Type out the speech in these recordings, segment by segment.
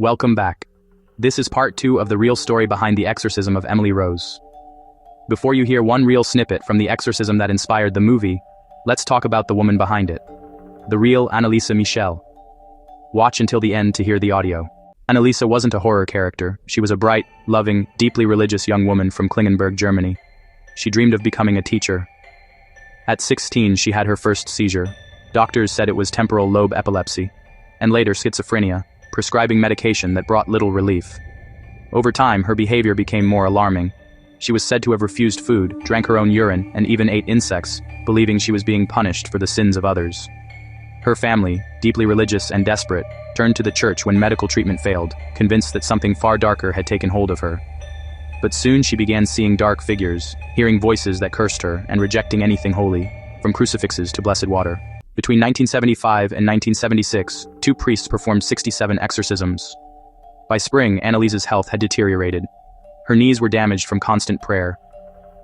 Welcome back. This is part 2 of the real story behind the exorcism of Emily Rose. Before you hear one real snippet from the exorcism that inspired the movie, let's talk about the woman behind it. The real Anneliese Michel. Watch until the end to hear the audio. Anneliese wasn't a horror character. She was a bright, loving, deeply religious young woman from Klingenberg, Germany. She dreamed of becoming a teacher. At 16, she had her first seizure. Doctors said it was temporal lobe epilepsy, and later schizophrenia, prescribing medication that brought little relief. Over time, her behavior became more alarming. She was said to have refused food, drank her own urine, and even ate insects, believing she was being punished for the sins of others. Her family, deeply religious and desperate, turned to the church when medical treatment failed, convinced that something far darker had taken hold of her. But soon she began seeing dark figures, hearing voices that cursed her, and rejecting anything holy, from crucifixes to blessed water. Between 1975 and 1976, 2 priests performed 67 exorcisms. By spring, Anneliese's health had deteriorated. Her knees were damaged from constant prayer.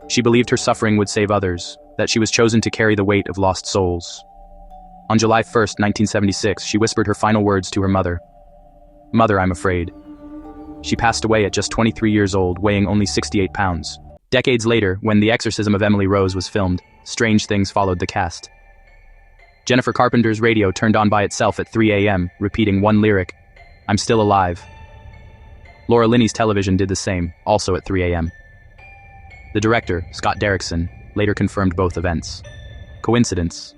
She believed her suffering would save others, that she was chosen to carry the weight of lost souls. On July 1, 1976, she whispered her final words to her mother. "Mother, I'm afraid." She passed away at just 23 years old, weighing only 68 pounds. Decades later, when The Exorcism of Emily Rose was filmed, strange things followed the cast. Jennifer Carpenter's radio turned on by itself at 3 a.m., repeating one lyric, "I'm still alive." Laura Linney's television did the same, also at 3 a.m. The director, Scott Derrickson, later confirmed both events. Coincidence?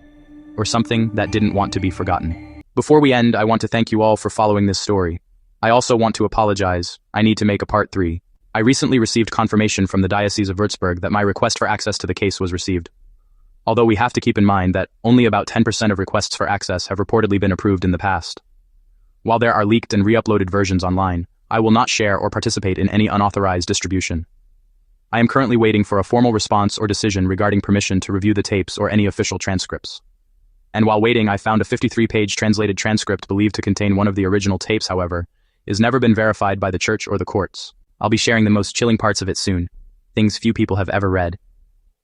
Or something that didn't want to be forgotten? Before we end, I want to thank you all for following this story. I also want to apologize. I need to make a part 3. I recently received confirmation from the Diocese of Würzburg that my request for access to the case was received. Although we have to keep in mind that only about 10% of requests for access have reportedly been approved in the past. While there are leaked and re-uploaded versions online, I will not share or participate in any unauthorized distribution. I am currently waiting for a formal response or decision regarding permission to review the tapes or any official transcripts. And while waiting, I found a 53-page translated transcript believed to contain one of the original tapes, however, is never been verified by the church or the courts. I'll be sharing the most chilling parts of it soon, things few people have ever read.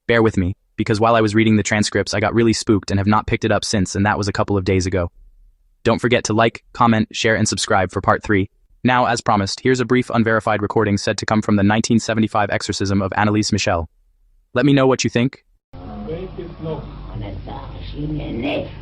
Bear with me, because while I was reading the transcripts, I got really spooked and have not picked it up since, and that was a couple of days ago. Don't forget to like, comment, share, and subscribe for part 3. Now, as promised, here's a brief unverified recording said to come from the 1975 exorcism of Anneliese Michel. Let me know what you think. Nein!